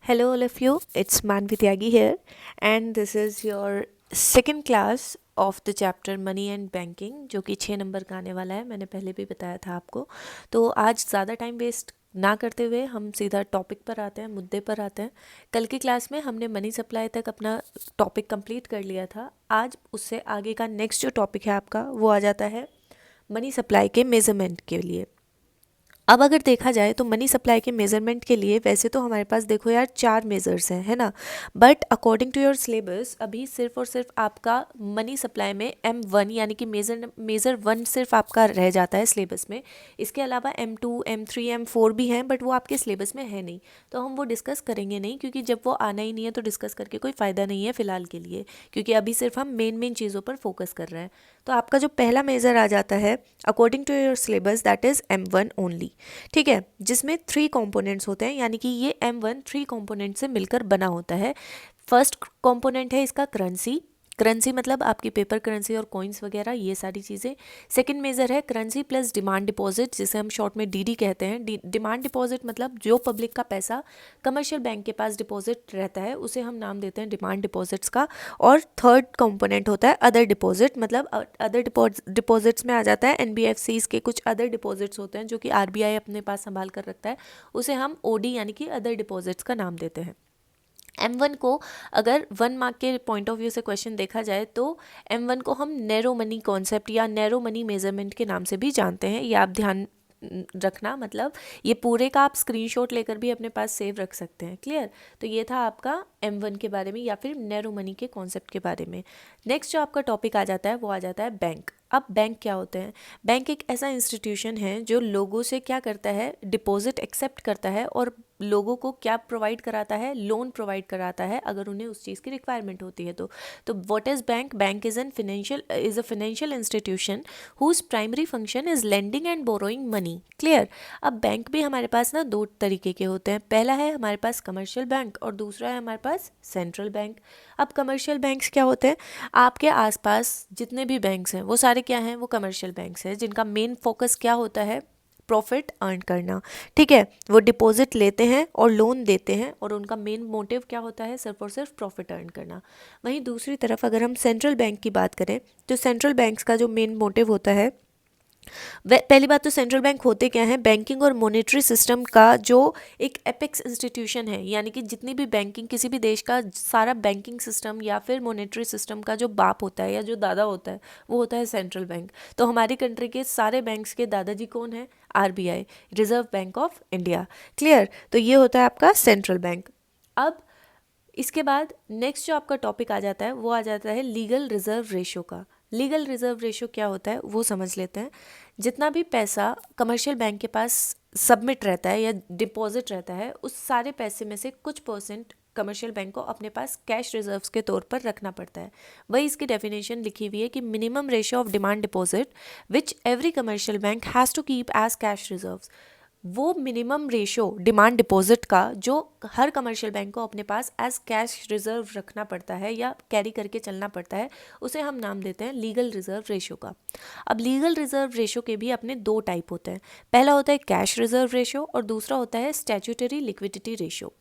Hello, all of you. It's Manvi Tyagi here, and this is your second class of the chapter money and banking जो कि 6 number का आने वाला है। मैंने पहले भी बताया था आपको। तो आज ज़्यादा टाइम वेस्ट ना करते हुए हम सीधा टॉपिक पर आते हैं, मुद्दे पर आते हैं। कल की क्लास में हमने मनी सप्लाई तक अपना टॉपिक कंप्लीट कर लिया था। आज उससे आगे का नेक्स्ट जो टॉपिक है आपका वो आ जाता है मनी सप्लाई के मेज़रमेंट के लिए। अब अगर देखा जाए तो मनी सप्लाई के मेज़रमेंट के लिए वैसे तो हमारे पास देखो यार 4 मेज़र्स हैं, है ना। But according to your syllabus अभी सिर्फ और सिर्फ आपका मनी सप्लाई में M1 यानी कि मेज़र 1 सिर्फ आपका रह जाता है सिलेबस में। इसके अलावा M2 M3 M4 भी हैं, बट वो आपके सिलेबस में है नहीं, तो हम वो डिस्कस करेंगे नहीं, क्योंकि जब वो आना ही नहीं है तो डिस्कस करके कोई फ़ायदा नहीं है फ़िलहाल के लिए, क्योंकि अभी सिर्फ हम मेन चीज़ों पर फोकस कर रहे हैं। तो आपका जो पहला मेज़र आ जाता है according to your syllabus that is M1 only. ठीक है, जिसमें 3 कंपोनेंट्स होते हैं, यानी कि ये M1 3 कंपोनेंट से मिलकर बना होता है। फर्स्ट कंपोनेंट है इसका करेंसी। करेंसी मतलब आपकी पेपर करेंसी और कॉइन्स वगैरह ये सारी चीज़ें। सेकंड मेजर है करेंसी प्लस डिमांड डिपॉजिट, जिसे हम शॉर्ट में डीडी कहते हैं। डिमांड डिपॉजिट मतलब जो पब्लिक का पैसा कमर्शियल बैंक के पास डिपॉजिट रहता है उसे हम नाम देते हैं डिमांड डिपॉजिट्स का। और थर्ड कंपोनेंट होता है अदर डिपॉजिट, मतलब अदर डिपॉजिट्स में आ जाता है एनबीएफसीज के कुछ अदर डिपॉजिट्स होते हैं जो कि आरबीआई अपने पास संभाल कर रखता है, उसे हम ओडी यानी कि अदर डिपॉजिट्स का नाम देते हैं। M1 को अगर 1 मार्क के पॉइंट ऑफ व्यू से क्वेश्चन देखा जाए तो M1 को हम नैरो मनी कॉन्सेप्ट या नैरो मनी मेजरमेंट के नाम से भी जानते हैं। ये आप ध्यान रखना, मतलब ये पूरे का आप स्क्रीनशॉट लेकर भी अपने पास सेव रख सकते हैं। क्लियर। तो ये था आपका M1 के बारे में या फिर नैरो मनी के कॉन्सेप्ट के बारे में। नेक्स्ट जो आपका टॉपिक आ जाता है वो आ जाता है बैंक। अब बैंक क्या होते हैं? बैंक एक ऐसा इंस्टीट्यूशन है जो लोगों से क्या करता है, डिपॉजिट एक्सेप्ट करता है और लोगों को क्या प्रोवाइड कराता है, लोन प्रोवाइड कराता है अगर उन्हें उस चीज़ की रिक्वायरमेंट होती है तो what is bank? Bank is a financial institution whose primary function is lending and borrowing money. Clear. अब बैंक भी हमारे पास ना 2 तरीके के होते हैं। पहला है हमारे पास कमर्शियल बैंक और दूसरा है हमारे पास सेंट्रल बैंक। अब कमर्शियल बैंक्स क्या होते हैं? आपके आसपास जितने भी बैंक्स हैं वो सारे क्या हैं? वो कमर्शियल बैंक्स हैं, जिनका मेन फोकस क्या होता है? प्रॉफिट अर्न करना। ठीक है, वो डिपॉजिट लेते हैं और लोन देते हैं और उनका मेन मोटिव क्या होता है? सिर्फ और सिर्फ प्रॉफिट अर्न करना। वहीं दूसरी तरफ अगर हम सेंट्रल बैंक की बात करें तो सेंट्रल बैंक्स का जो मेन मोटिव होता है, पहली बात तो सेंट्रल बैंक होते क्या हैं? बैंकिंग और मॉनेटरी सिस्टम का जो एक एपेक्स इंस्टीट्यूशन है, यानी कि जितनी भी बैंकिंग, किसी भी देश का सारा बैंकिंग सिस्टम या फिर मॉनेटरी सिस्टम का जो बाप होता है या जो दादा होता है वो होता है सेंट्रल बैंक। तो हमारी कंट्री के सारे बैंक्स के दादाजी कौन है? RBI, reserve bank of India. Clear. तो ये होता है आपका सेंट्रल बैंक। अब इसके बाद नेक्स्ट जो आपका टॉपिक आ जाता है वो आ जाता है लीगल रिजर्व रेशो का। लीगल रिजर्व रेशो क्या होता है वो समझ लेते हैं। जितना भी पैसा कमर्शियल बैंक के पास सबमिट रहता है या डिपॉजिट रहता है, उस सारे पैसे में से कुछ परसेंट कमर्शियल बैंक को अपने पास कैश रिजर्व्स के तौर पर रखना पड़ता है। वही इसकी डेफिनेशन लिखी हुई है कि minimum ratio of demand deposit which every commercial bank has to keep as cash reserves. वो मिनिमम रेशो डिमांड डिपॉजिट का जो हर कमर्शियल बैंक को अपने पास एज कैश रिजर्व रखना पड़ता है या कैरी करके चलना पड़ता है, उसे हम नाम देते हैं लीगल रिजर्व रेशो का। अब लीगल रिजर्व रेशो के भी अपने 2 टाइप होते हैं। पहला होता है कैश रिजर्व रेशो और दूसरा होता है स्टैट्यूटरी लिक्विडिटी रेशो।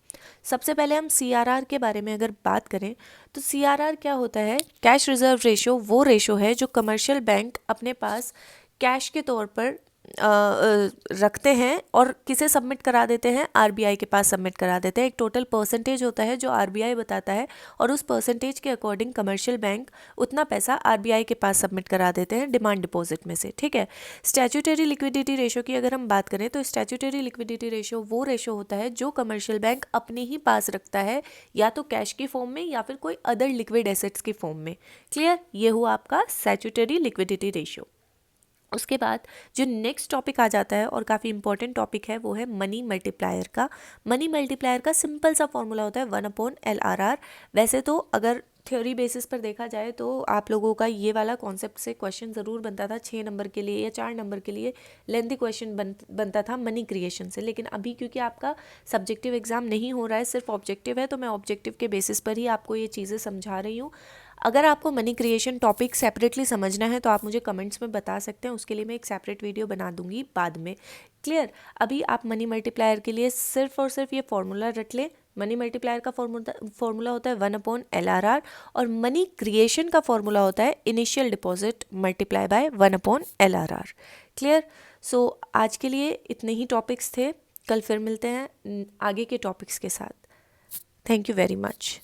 सबसे पहले हम सीआरआर के बारे में अगर बात करें तो सीआरआर क्या होता है? कैश रिजर्व रेशो वो रेशो है जो कमर्शियल बैंक अपने पास कैश के तौर पर रखते हैं और किसे सबमिट करा देते हैं? आरबीआई के पास सबमिट करा देते हैं। एक टोटल परसेंटेज होता है जो आरबीआई बताता है और उस परसेंटेज के अकॉर्डिंग कमर्शियल बैंक उतना पैसा आरबीआई के पास सबमिट करा देते हैं डिमांड डिपॉजिट में से। ठीक है। स्टैट्यूटरी लिक्विडिटी रेशो की अगर हम बात करें तो स्टैट्यूटरी लिक्विडिटी रेशो वो रेशो होता है जो कमर्शियल बैंक अपने ही पास रखता है, या तो कैश की फॉर्म में या फिर कोई अदर लिक्विड एसेट्स की फॉर्म में। क्लियर। ये हुआ आपका स्टैट्यूटरी लिक्विडिटी रेशो। उसके बाद जो नेक्स्ट टॉपिक आ जाता है और काफ़ी इंपॉर्टेंट टॉपिक है वो है मनी मल्टीप्लायर का। मनी मल्टीप्लायर का सिंपल सा फॉर्मूला होता है 1/LRR। वैसे तो अगर थ्योरी बेसिस पर देखा जाए तो आप लोगों का ये वाला कॉन्सेप्ट से क्वेश्चन ज़रूर बनता था 6 नंबर के लिए या 4 नंबर के लिए। लेंथी क्वेश्चन बनता था मनी क्रिएशन से, लेकिन अभी क्योंकि आपका सब्जेक्टिव एग्जाम नहीं हो रहा है, सिर्फ ऑब्जेक्टिव है, तो मैं ऑब्जेक्टिव के बेसिस पर ही आपको ये चीज़ें समझा रही हूँ। अगर आपको मनी क्रिएशन टॉपिक सेपरेटली समझना है तो आप मुझे कमेंट्स में बता सकते हैं, उसके लिए मैं एक सेपरेट वीडियो बना दूंगी बाद में। क्लियर? अभी आप मनी मल्टीप्लायर के लिए सिर्फ और सिर्फ ये फॉर्मूला रट लें। मनी मल्टीप्लायर का फॉर्मूला होता है 1/LRR, और मनी क्रिएशन का फॉर्मूला होता है initial deposit multiply by 1/LRR। Clear? So आज के लिए इतने ही टॉपिक्स थे, कल फिर मिलते हैं आगे के टॉपिक्स के साथ। Thank you very much.